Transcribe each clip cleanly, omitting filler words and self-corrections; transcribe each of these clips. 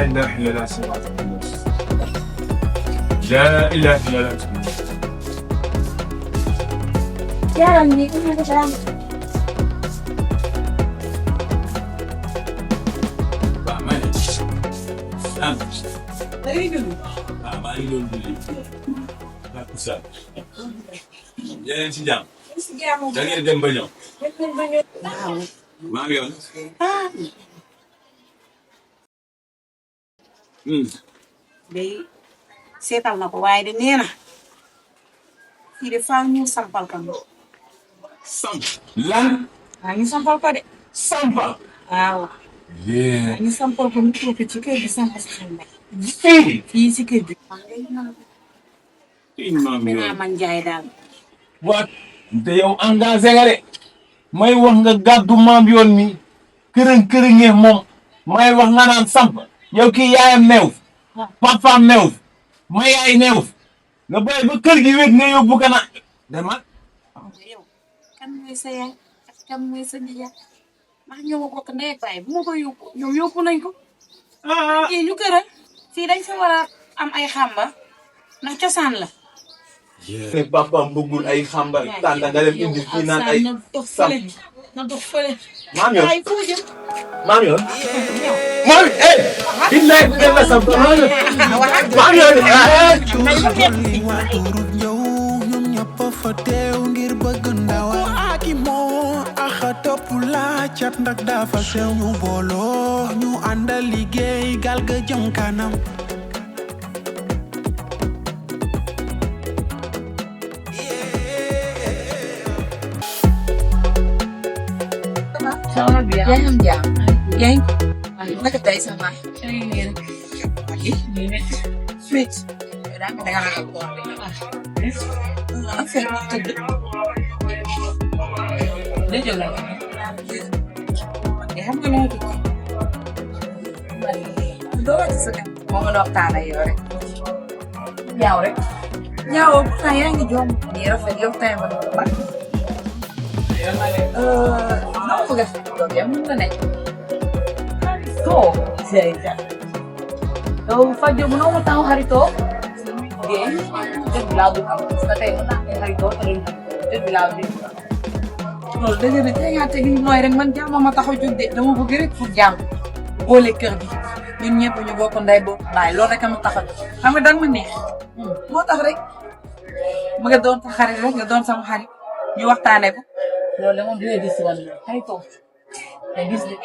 إله إلا الله صراط لا إله إلا الله. Jarang nih, kan ada jalan. Pak mana? Sam. Dari dulu. Pak mari dulu. Aku sah. Jangan sejam. Jangan jam banyak. Maa ngi yoon. Day seetal na ko waaye de nee na kii de faaw ñu sampal ko. Samp. Lan. Ñu sampal ko de. Sampal. waaw. ñu sampal ko mu toog ci kër gi sampal sa xel nag. fii si kër gi. man jaay daal. Wat te yow engagé nga de may wax nga gàddu maam yoon mi kërëng moom may wax nga naan samp yow kii yaayam neew papaam neew ma yaay neew nga bàyyi ba kër gi wét nga yóbbu kana demal yow kan mooy sa yaay ak kan mooy sa nijaay ndax ñoo ma bokk ndey ak baay bu ma ko yóbbu ñoom yóbbu nañ ko. kii ñu këral fii dañ fa war a am ay xàmba ndax cosaan la. ne papaam bëggul ay xamba tànda nga dem indi fii naan ay samp na dox fële. maam yoon ay foo jëm. maam yoon maam eh billaay bu ngeen la samp maam yoon ñoom ñëpp fa teew ngir bëgg ndawa aki moo axa topp la cat ndax dafa sew ñu booloo ñu àndal liggéey gal ga jëm kanam Yaa ngi am jàmm. yaa ngi naka tey sama fit da nga ragal ko affaire bi tëdd de jël la xam nga lu tudd doo ci sa kan moo ma waxtaan ak yow rek ñaaw rek ñaaw pourtant yaa ngi jom nii rafet yow tey ma doon baax non ko def doom ya mën na nekk Sèrie yow Fadio mënoo ma taw xaritoo géej jot bi laa dugg parce que tey mën naa koy xaritoo te duñ jot bi laa dugg loolu dëgg la tey ngaa tegi nooy rek man jàmm ma tax a jóg de dama bëgg rek pour jàmm boole kër gi ñun ñëpp ñu bokk ndey bokk baay loolu rek a ma tax a jóg xam nga danga ma neex moo tax rek ma nga doon sa xarit rek nga doon sama xarit ñu waxtaanee ko loolu moom dina gis woon xaritoo te gis nga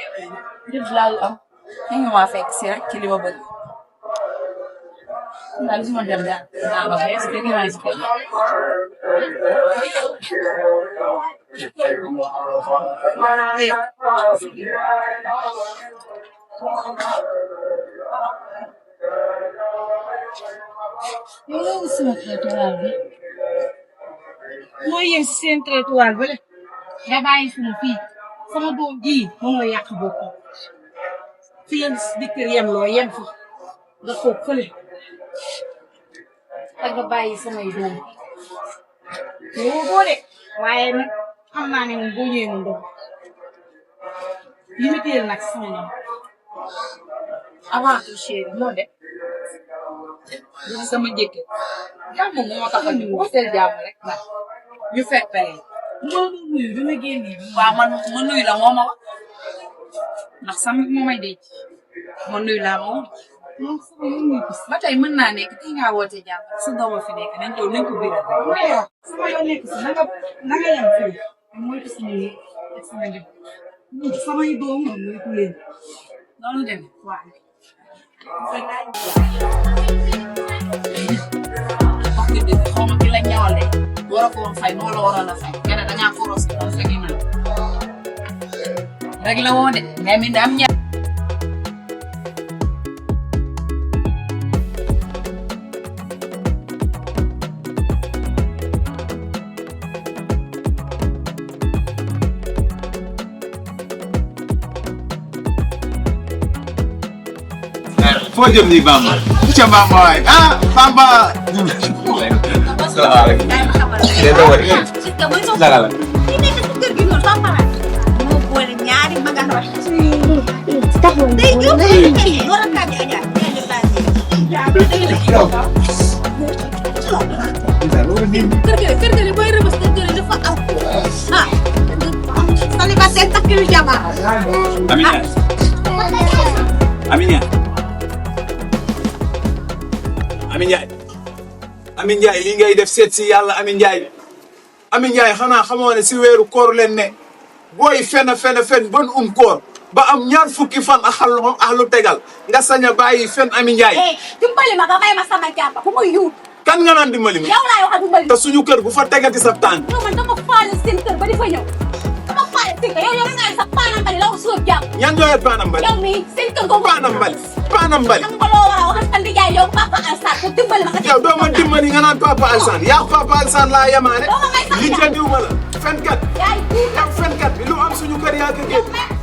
jot bi laa am nga maa fekk si rek ci li ma bëgg daal su ma dem daal naa ma fees dëgg naa si kër yow sama trottoir bi mooy yéen seen trottoir ba nga bàyyi suñu fii sama doom ji moom la yàq boppam fii di kër yem loo yem fi nga toog fële ak nga bàyyi samay doom yow boo de waaye nag xam naa ne moom boo ñëwee mu ndox limité nag sama ñoom avant tout chéri moo de li sama njëkkee jàmm moo tax a ñu waxtaan jàmm rek nag ñu fekk pare loolu nuyu bi ma génnee waaw man ma nuyu la moo ma wax ndax sama moo may denc ma nuyu laa ma wax ba tey mën naa nekk tey ngaa woote jàmm sa doom fi nekk nañ ko biral rek sama yoon nekk si na nga yem fii mooy ko suñu yi ak sama njëg samay doom moom mooy ku leen noonu dem waaw wax dëgg xaw ma ki la ñawal de war a ko woon fay moo la waroon a fay nga ne dangaa foros sa ginnaaw rek la woo de mais mi daam ñaar foo jëm nii Bamba ca Bamba waay ah Bamba salaamaaleykum dara la Ini kan kër gi noonu sama moo boole ñaari magan wax Kër-kër booy rëbës kër-kër dafa am célibataire takkil jabar. Ami Ndiaye li ngay def seet si yàlla Ami Ndiaye xanaa xamoo ne si weeru koor leen ne booy fen ban koor ba am ñaar fukki fan ak lu tegal nga sañ a bàyyi fen Ami Ndiaye. dimbali ma nga may ma sama jàpp fu muy yuut. kan nga naan dimbali ma. yow laay wax dimbali. te suñu kër bu fa tegati sa tànk. non man dama faale seen kër ba di fa ñëw dama faale seen kër yow nga sa paanam bali la ko suuf jàpp. ñan ñoo yor paanam bali. yow mii seen kër googu. paanam bali. am nga loo war a wax ak Ndiaye yow Papa Alsane pour dimbali ma. yow doo ma dimbali nga naan Papa Alsane yaa Papa Alsane laa yemaale. doo ma may sax li jëndiw ma la fenkat. yaay yow fenkat bi lu am suñu kër yaa ko génn.